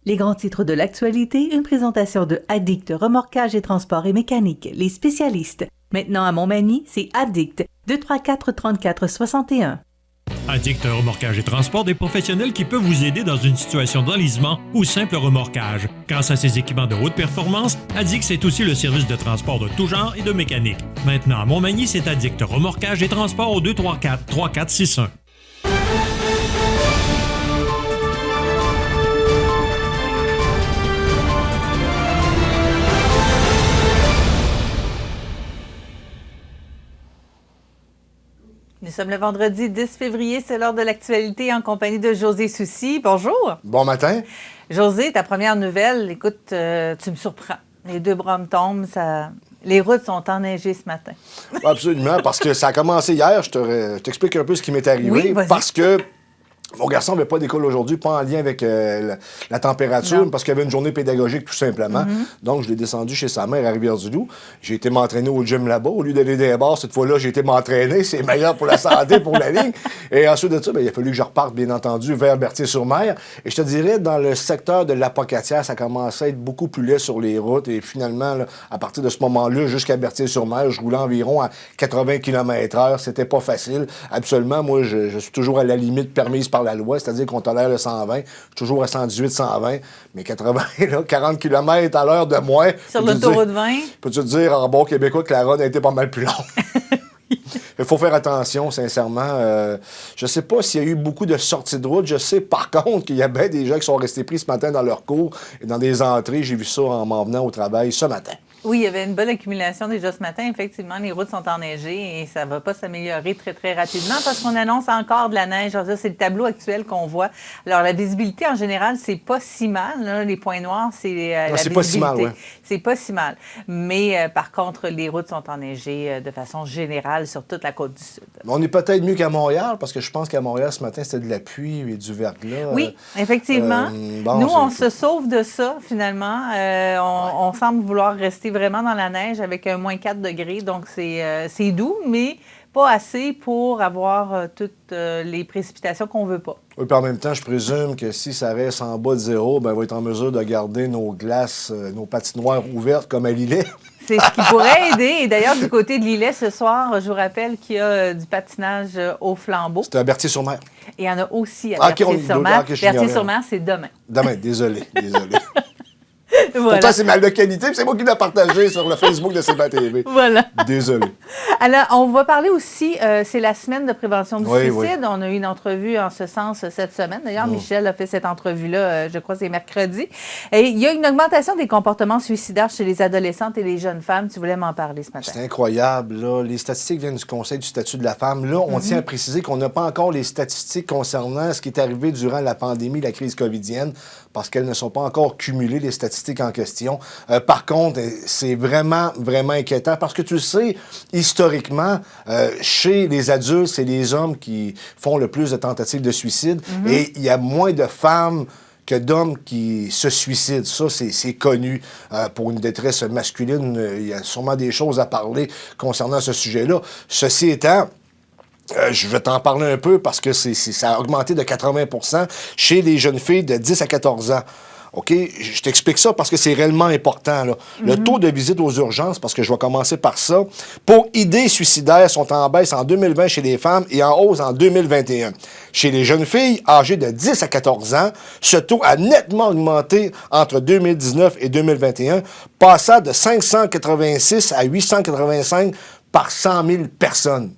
Les grands titres de l'actualité, une présentation de Addict Remorquage et Transport et Mécanique, les spécialistes. Maintenant à Montmagny, c'est Addict, 234-34-61. Addict Remorquage et Transport, des professionnels qui peuvent vous aider dans une situation d'enlisement ou simple remorquage. Grâce à ses équipements de haute performance, Addict, c'est aussi le service de transport de tout genre et de mécanique. Maintenant à Montmagny, c'est Addict Remorquage et Transport au 234-3461. Nous sommes le vendredi 10 février, c'est l'heure de l'actualité en compagnie de José Soucy. Bonjour. Bon matin. José, ta première nouvelle, écoute, tu me surprends. Les deux bras me tombent, les routes sont enneigées ce matin. Absolument, parce que ça a commencé hier. Je t'explique un peu ce qui m'est arrivé. Oui, vas-y. Parce que mon garçon n'avait pas d'école aujourd'hui, pas en lien avec la température, Non. parce qu'il y avait une journée pédagogique, tout simplement. Donc, je l'ai descendu chez sa mère à Rivière-du-Loup. J'ai été m'entraîner au gym là-bas. Au lieu d'aller dans les bars, cette fois-là, j'ai été m'entraîner. C'est meilleur pour la santé, pour la ligne. Et ensuite de ça, il a fallu que je reparte, bien entendu, vers Berthier-sur-Mer. Et je te dirais, dans le secteur de l'Apocatière, ça commençait à être beaucoup plus laid sur les routes. Et finalement, là, à partir de ce moment-là, jusqu'à Berthier-sur-Mer, je roulais environ à 80 km/h. C'était pas facile. Absolument, moi, je suis toujours à la limite permise par la loi, c'est-à-dire qu'on tolère le 120. Je suis toujours à 118, 120, mais 80, là, 40 km à l'heure de moins. Sur l'autoroute 20. Peux-tu te dire, en bon québécois, que la run a été pas mal plus longue? Il faut faire attention, sincèrement. Je ne sais pas s'il y a eu beaucoup de sorties de route. Je sais, par contre, qu'il y a bien des gens qui sont restés pris ce matin dans leur cours et dans des entrées. J'ai vu ça en m'en venant au travail ce matin. Oui, il y avait une bonne accumulation déjà ce matin. Effectivement, les routes sont enneigées et ça ne va pas s'améliorer très, très rapidement parce qu'on annonce encore de la neige. Ça, c'est le tableau actuel qu'on voit. Alors, la visibilité, en général, c'est pas si mal. Là. Les points noirs, c'est la visibilité. Pas si mal, oui. C'est pas si mal. Mais, par contre, les routes sont enneigées de façon générale sur toute la côte du Sud. On est peut-être mieux qu'à Montréal parce que je pense qu'à Montréal, ce matin, c'était de la pluie et du verglas. Oui, effectivement. Nous, on se sauve de ça, finalement. On semble vouloir rester vraiment dans la neige avec un moins 4 degrés. Donc, c'est doux, mais pas assez pour avoir toutes les précipitations qu'on veut pas. Oui, puis en même temps, je présume que si ça reste en bas de zéro, on va être en mesure de garder nos glaces, nos patinoires ouvertes comme à Lillet. C'est ce qui pourrait aider. Et d'ailleurs, du côté de Lillet, ce soir, je vous rappelle qu'il y a du patinage au flambeau. C'était à Berthier-sur-Mer. Et il y en a aussi à Berthier-sur-Mer. Berthier-sur-Mer, c'est demain. Demain, désolé. Voilà. Pourtant, c'est ma localité, puis c'est moi qui l'ai partagé sur le Facebook de CBA TV. Voilà. Désolé. Alors, on va parler aussi, c'est la semaine de prévention du suicide. Oui. On a eu une entrevue en ce sens cette semaine. D'ailleurs, Michel a fait cette entrevue-là, je crois que c'est mercredi. Et il y a une augmentation des comportements suicidaires chez les adolescentes et les jeunes femmes. Tu voulais m'en parler ce matin. C'est incroyable, là. Les statistiques viennent du Conseil du statut de la femme. Là, on tient à préciser qu'on n'a pas encore les statistiques concernant ce qui est arrivé durant la pandémie, la crise covidienne, parce qu'elles ne sont pas encore cumulées, les statistiques en question. Par contre, c'est vraiment, vraiment inquiétant parce que tu le sais, historiquement, chez les adultes, c'est les hommes qui font le plus de tentatives de suicide et il y a moins de femmes que d'hommes qui se suicident. Ça, c'est connu. Pour une détresse masculine, il y a sûrement des choses à parler concernant ce sujet-là. Ceci étant, je vais t'en parler un peu parce que ça a augmenté de 80 % chez les jeunes filles de 10 à 14 ans. OK? Je t'explique ça parce que c'est réellement important, là. Le taux de visite aux urgences, parce que je vais commencer par ça, pour idées suicidaires sont en baisse en 2020 chez les femmes et en hausse en 2021. Chez les jeunes filles âgées de 10 à 14 ans, ce taux a nettement augmenté entre 2019 et 2021, passant de 586 à 885 par 100 000 personnes.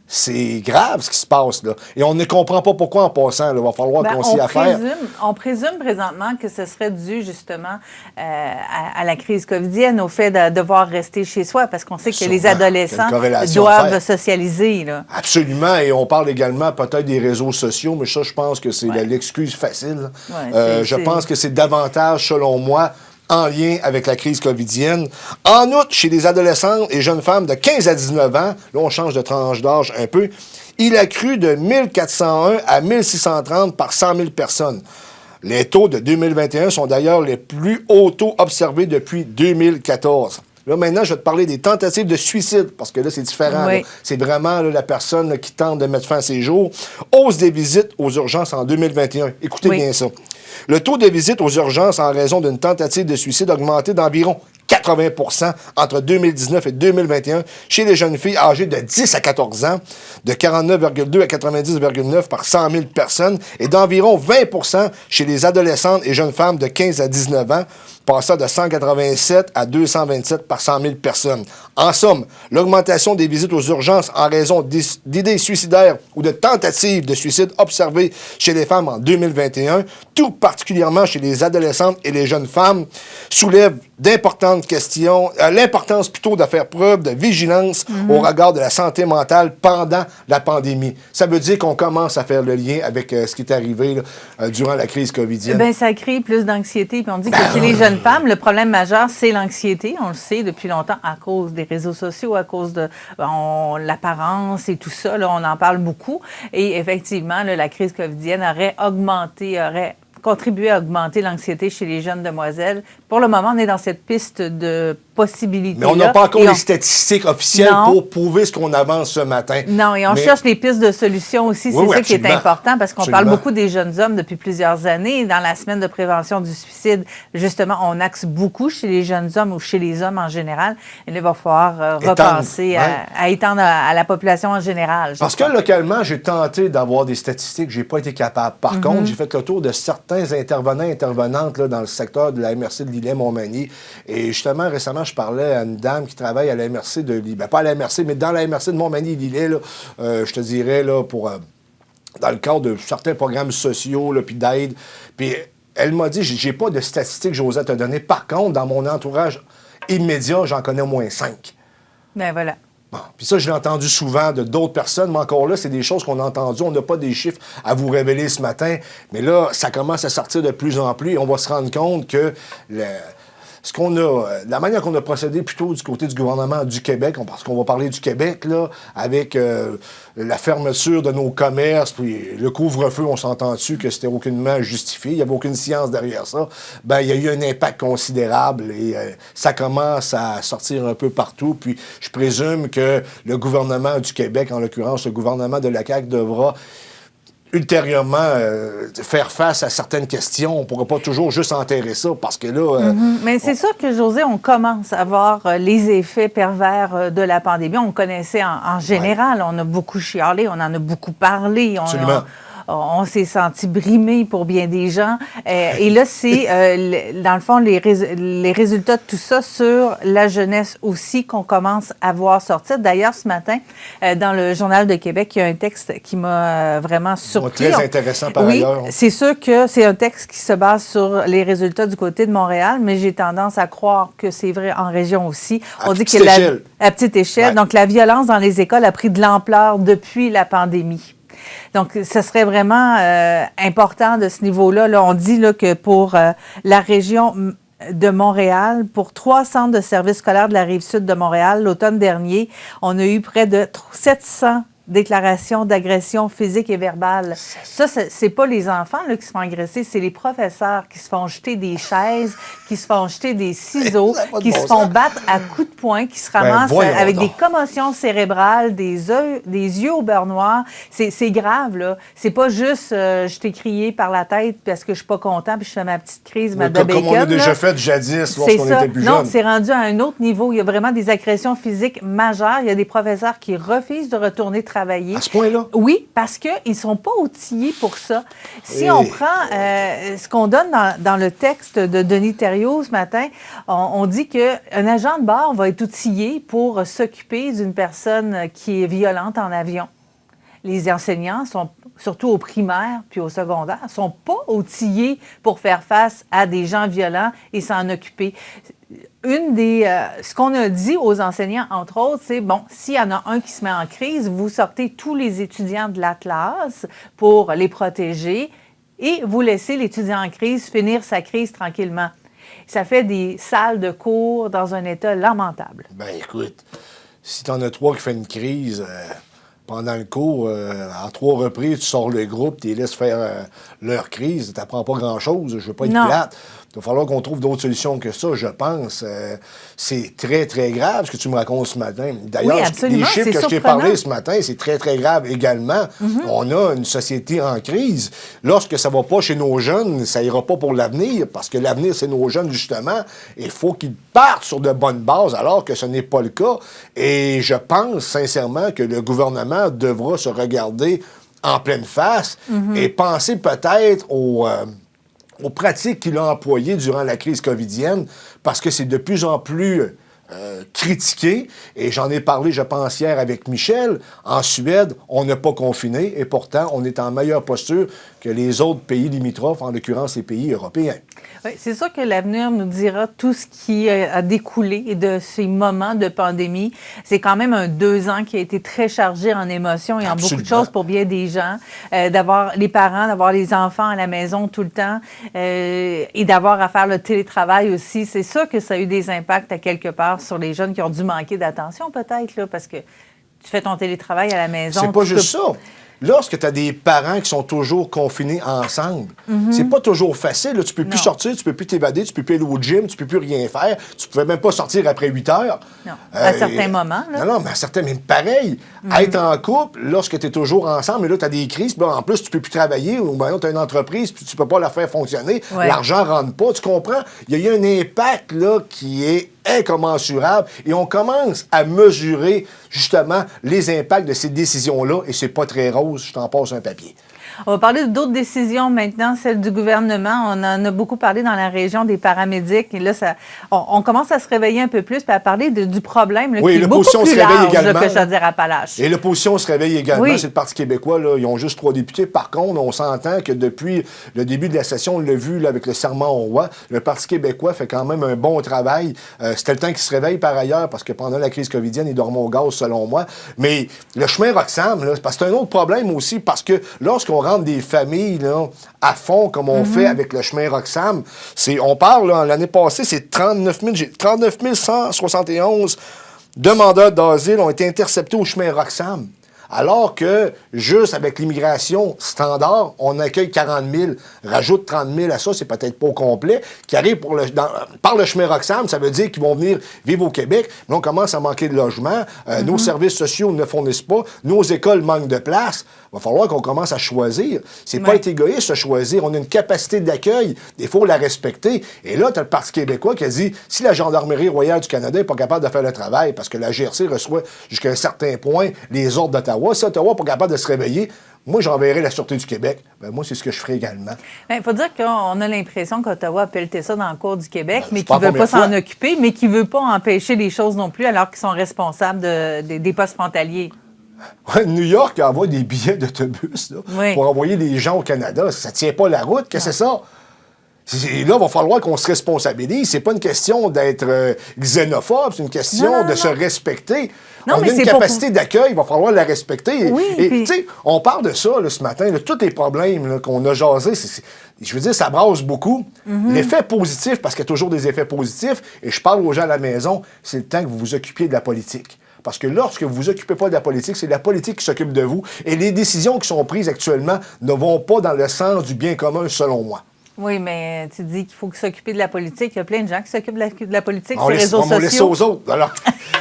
C'est grave ce qui se passe, là. Et on ne comprend pas pourquoi en passant. Il va falloir qu'on s'y affaire. On présume présentement que ce serait dû justement à la crise covidienne, au fait de devoir rester chez soi, parce qu'on sait que les adolescents doivent socialiser. Là. Absolument. Et on parle également peut-être des réseaux sociaux, mais ça, je pense que c'est l'excuse facile. Je pense que c'est davantage, selon moi, en lien avec la crise covidienne. En outre, chez les adolescentes et jeunes femmes de 15 à 19 ans, là, on change de tranche d'âge un peu, il a cru de 1401 à 1630 par 100 000 personnes. Les taux de 2021 sont d'ailleurs les plus hauts taux observés depuis 2014. Là, maintenant, je vais te parler des tentatives de suicide, parce que là, c'est différent. Oui. Là. C'est vraiment là, la personne là, qui tente de mettre fin à ses jours. Hausse des visites aux urgences en 2021. Écoutez bien ça. Le taux de visites aux urgences en raison d'une tentative de suicide a augmenté d'environ 80 entre 2019 et 2021 chez les jeunes filles âgées de 10 à 14 ans, de 49,2 à 90,9 par 100 000 personnes, et d'environ 20 chez les adolescentes et jeunes femmes de 15 à 19 ans, passant de 187 à 227 par 100 000 personnes. En somme, l'augmentation des visites aux urgences en raison d'idées suicidaires ou de tentatives de suicide observées chez les femmes en 2021, tout particulièrement chez les adolescentes et les jeunes femmes, soulève d'importantes questions, l'importance plutôt de faire preuve de vigilance au regard de la santé mentale pendant la pandémie. Ça veut dire qu'on commence à faire le lien avec ce qui est arrivé là, durant la crise covidienne. Bien, ça crée plus d'anxiété. Puis on dit que chez les jeunes femmes, le problème majeur, c'est l'anxiété. On le sait depuis longtemps à cause des réseaux sociaux, à cause de l'apparence et tout ça. Là, on en parle beaucoup. Et effectivement, là, la crise covidienne aurait contribué à augmenter l'anxiété chez les jeunes demoiselles. Pour le moment, on est dans cette piste de possibilités. Mais on n'a pas encore les statistiques officielles pour prouver ce qu'on avance ce matin. Non, et on cherche les pistes de solutions aussi. C'est ça qui est important, parce qu'on parle beaucoup des jeunes hommes depuis plusieurs années. Dans la semaine de prévention du suicide, justement, on axe beaucoup chez les jeunes hommes ou chez les hommes en général. Et là, il va falloir repenser à étendre à la population en général. Parce que localement, j'ai tenté d'avoir des statistiques, je n'ai pas été capable. Par contre, j'ai fait le tour de certains intervenants et intervenantes là, dans le secteur de la MRC de Lillet-Montmagny. Et justement, récemment, je parlais à une dame qui travaille à la MRC de Lillet. Ben, pas à la MRC, mais dans la MRC de Montmagny-Lillet, je te dirais, là, pour, dans le cadre de certains programmes sociaux, puis d'aide. Puis elle m'a dit, j'ai pas de statistiques, j'osais te donner. Par contre, dans mon entourage immédiat, j'en connais au moins 5. Ben voilà. Bon, puis ça, je l'ai entendu souvent de d'autres personnes, mais encore là, c'est des choses qu'on a entendues. On n'a pas des chiffres à vous révéler ce matin, mais là, ça commence à sortir de plus en plus et on va se rendre compte que la manière qu'on a procédé plutôt du côté du gouvernement du Québec, parce qu'on va parler du Québec, là, avec la fermeture de nos commerces, puis le couvre-feu, on s'entend dessus que c'était aucunement justifié, il n'y avait aucune science derrière ça, ben il y a eu un impact considérable et ça commence à sortir un peu partout, puis je présume que le gouvernement du Québec, en l'occurrence le gouvernement de la CAQ, devra ultérieurement faire face à certaines questions. On ne pourra pas toujours juste enterrer ça parce que là... Mais c'est sûr que, José, on commence à voir les effets pervers de la pandémie. On le connaissait en général. On a beaucoup chialé, on en a beaucoup parlé. Absolument. On s'est senti brimé pour bien des gens. Et là, c'est, dans le fond, les résultats de tout ça sur la jeunesse aussi qu'on commence à voir sortir. D'ailleurs, ce matin, dans le Journal de Québec, il y a un texte qui m'a vraiment surpris. Très intéressant par ailleurs. C'est sûr que c'est un texte qui se base sur les résultats du côté de Montréal, mais j'ai tendance à croire que c'est vrai en région aussi. On dit que à petite échelle. Ouais. Donc, la violence dans les écoles a pris de l'ampleur depuis la pandémie. Donc, ce serait vraiment important de ce niveau-là. Là, on dit là, que pour la région de Montréal, pour 3 centres de services scolaires de la Rive-Sud de Montréal, l'automne dernier, on a eu près de 700 déclarations d'agression physique et verbale. Ça, c'est pas les enfants là, qui se font agresser, c'est les professeurs qui se font jeter des chaises, qui se font jeter des ciseaux, qui se font battre à coups de poing, qui se ramassent avec des commotions cérébrales, des yeux au beurre noir. C'est grave, là. C'est pas juste je t'ai crié par la tête parce que je suis pas content puis je fais ma petite crise, ma de bacon. Comme on a déjà fait jadis lorsqu'on était plus jeune. Non, c'est rendu à un autre niveau. Il y a vraiment des agressions physiques majeures. Il y a des professeurs qui refusent de retourner travailler. À ce point-là? Oui, parce qu'ils ne sont pas outillés pour ça. Si on prend ce qu'on donne dans le texte de Denis Thériault ce matin, on dit qu'un agent de bord va être outillé pour s'occuper d'une personne qui est violente en avion. Les enseignants, surtout au primaire puis au secondaire, ne sont pas outillés pour faire face à des gens violents et s'en occuper. Ce qu'on a dit aux enseignants, entre autres, c'est, bon, s'il y en a un qui se met en crise, vous sortez tous les étudiants de la classe pour les protéger et vous laissez l'étudiant en crise finir sa crise tranquillement. Ça fait des salles de cours dans un état lamentable. Ben écoute, si tu en as 3 qui font une crise... pendant le cours, à 3 reprises, tu sors le groupe, tu les laisses faire leur crise, tu n'apprends pas grand-chose, je veux pas être plate. Il va falloir qu'on trouve d'autres solutions que ça, je pense. C'est très, très grave ce que tu me racontes ce matin. D'ailleurs, les chiffres que je t'ai parlé ce matin, c'est très, très grave également. On a une société en crise. Lorsque ça ne va pas chez nos jeunes, ça ira pas pour l'avenir, parce que l'avenir, c'est nos jeunes, justement. Il faut qu'ils partent sur de bonnes bases, alors que ce n'est pas le cas. Et je pense sincèrement que le gouvernement devra se regarder en pleine face et penser peut-être aux pratiques qu'il a employées durant la crise covidienne, parce que c'est de plus en plus critiqué. Et j'en ai parlé, je pense, hier avec Michel. En Suède, on n'a pas confiné et pourtant, on est en meilleure posture que les autres pays limitrophes, en l'occurrence les pays européens. Oui, c'est sûr que l'avenir nous dira tout ce qui a découlé de ces moments de pandémie. C'est quand même un 2 ans qui a été très chargé en émotions et en beaucoup de choses pour bien des gens. D'avoir les parents, d'avoir les enfants à la maison tout le temps et d'avoir à faire le télétravail aussi. C'est sûr que ça a eu des impacts à quelque part sur les jeunes qui ont dû manquer d'attention peut-être, là, parce que tu fais ton télétravail à la maison. C'est pas juste ça. Lorsque tu as des parents qui sont toujours confinés ensemble, c'est pas toujours facile. Là. Tu peux plus sortir, tu peux plus t'évader, tu peux plus aller au gym, tu peux plus rien faire. Tu pouvais même pas sortir après 8 heures. Non, à certains moments. Là. Non, mais à certains... Mais pareil, être en couple, lorsque tu es toujours ensemble, et là, tu as des crises, ben, en plus, tu peux plus travailler, ou ben, tu as une entreprise, puis tu peux pas la faire fonctionner, l'argent rentre pas, tu comprends? Il y a eu un impact là, qui est incommensurable, et on commence à mesurer, justement, les impacts de ces décisions-là, et c'est pas très rose, je t'en passe un papier. On va parler d'autres décisions maintenant, celles du gouvernement. On en a beaucoup parlé dans la région des paramédics. Et là, on commence à se réveiller un peu plus et à parler du problème là, qui est beaucoup plus large là, que Chaudière-Appalaches. Et l'opposition se réveille également. C'est le Parti québécois. Là, ils ont juste 3 députés. Par contre, on s'entend que depuis le début de la session, on l'a vu là, avec le serment au roi, le Parti québécois fait quand même un bon travail. C'était le temps qu'il se réveille par ailleurs parce que pendant la crise covidienne, ils dormaient au gaz, selon moi. Mais le chemin Roxham, là, parce que c'est un autre problème aussi, parce que lorsqu'on rentre des familles là, à fond, comme on fait avec le chemin Roxham. On parle, là, l'année passée, c'est 39 171 demandeurs d'asile ont été interceptés au chemin Roxham. Alors que, juste avec l'immigration standard, on accueille 40 000, rajoute 30 000 à ça, c'est peut-être pas au complet, qui arrivent par le chemin Roxham, ça veut dire qu'ils vont venir vivre au Québec, mais on commence à manquer de logement, nos services sociaux ne fournissent pas, nos écoles manquent de place. Il va falloir qu'on commence à choisir. C'est pas être égoïste de choisir. On a une capacité d'accueil. Il faut la respecter. Et là, tu as le Parti québécois qui a dit, si la Gendarmerie royale du Canada n'est pas capable de faire le travail, parce que la GRC reçoit jusqu'à un certain point les ordres d'Ottawa, si Ottawa n'est pas capable de se réveiller, moi, j'enverrai la Sûreté du Québec. Ben, moi, c'est ce que je ferai également. Il faut dire qu'on a l'impression qu'Ottawa a pelleté ça dans le cours du Québec, mais qui ne veut pas s'en occuper, mais qui ne veut pas empêcher les choses non plus, alors qu'ils sont responsables des postes frontaliers. Ouais, New York envoie des billets d'autobus là, pour envoyer des gens au Canada. Ça ne tient pas la route. Qu'est-ce que c'est ça? Là, il va falloir qu'on se responsabilise. C'est pas une question d'être xénophobe, c'est une question de se respecter. On a une capacité d'accueil, il va falloir la respecter. Oui, et tu sais, on parle de ça là, ce matin, là, tous les problèmes là, qu'on a jasés, je veux dire, ça brasse beaucoup. L'effet positif, parce qu'il y a toujours des effets positifs, et je parle aux gens à la maison, c'est le temps que vous vous occupiez de la politique. Parce que lorsque vous ne vous occupez pas de la politique, c'est la politique qui s'occupe de vous. Et les décisions qui sont prises actuellement ne vont pas dans le sens du bien commun, selon moi. Oui, mais tu dis qu'il faut s'occuper de la politique. Il y a plein de gens qui s'occupent de la politique sur les réseaux sociaux. On laisse ça aux autres.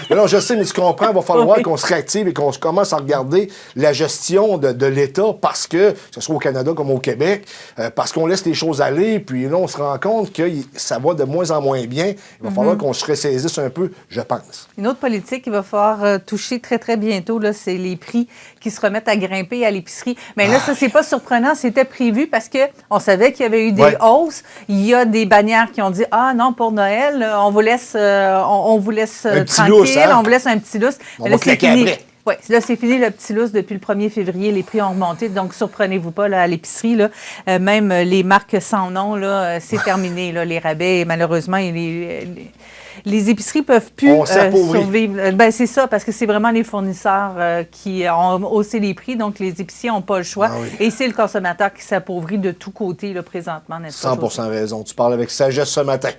Alors, je sais, mais tu comprends, il va falloir qu'on se réactive et qu'on commence à regarder la gestion de l'État parce que ce soit au Canada comme au Québec, parce qu'on laisse les choses aller, puis là, on se rend compte que ça va de moins en moins bien. Il va falloir qu'on se ressaisisse un peu, je pense. Une autre politique qu'il va falloir toucher très, très bientôt, là, c'est les prix qui se remettent à grimper à l'épicerie. Mais là, ça, c'est pas surprenant. C'était prévu parce qu'on savait qu'il y avait eu des hausses. Il y a des bannières qui ont dit « Ah non, pour Noël, on vous laisse, on vous laisse tranquille, lousse, hein? On vous laisse un petit lousse. » On va claquer après. Oui, là, c'est fini le petit lousse depuis le 1er février. Les prix ont remonté, donc surprenez-vous pas là, à l'épicerie. Là, même les marques sans nom, là, c'est terminé, là, les rabais. Et malheureusement, les épiceries ne peuvent plus survivre. Ben, c'est ça, parce que c'est vraiment les fournisseurs qui ont haussé les prix, donc les épiciers n'ont pas le choix. Et c'est le consommateur qui s'appauvrit de tous côtés là, présentement, n'est-ce pas? 100% raison. Tu parles avec sagesse ce matin.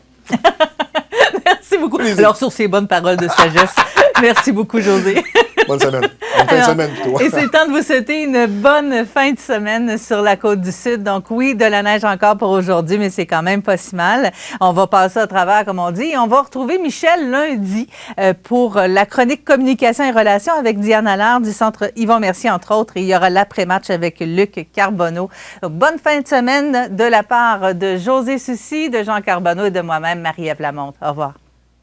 Merci beaucoup. Alors, sur ces bonnes paroles de sagesse, merci beaucoup, José. Bonne semaine. Bonne fin de semaine, toi. Et c'est temps de vous souhaiter une bonne fin de semaine sur la Côte-du-Sud. Donc oui, de la neige encore pour aujourd'hui, mais c'est quand même pas si mal. On va passer au travers, comme on dit. Et on va retrouver Michel lundi pour la chronique communication et relations avec Diane Allard du Centre Yvon Mercier, entre autres. Et il y aura l'après-match avec Luc Carbonneau. Bonne fin de semaine de la part de José Soucy, de Jean Carbonneau et de moi-même, Marie-Ève Lamonte. Au revoir.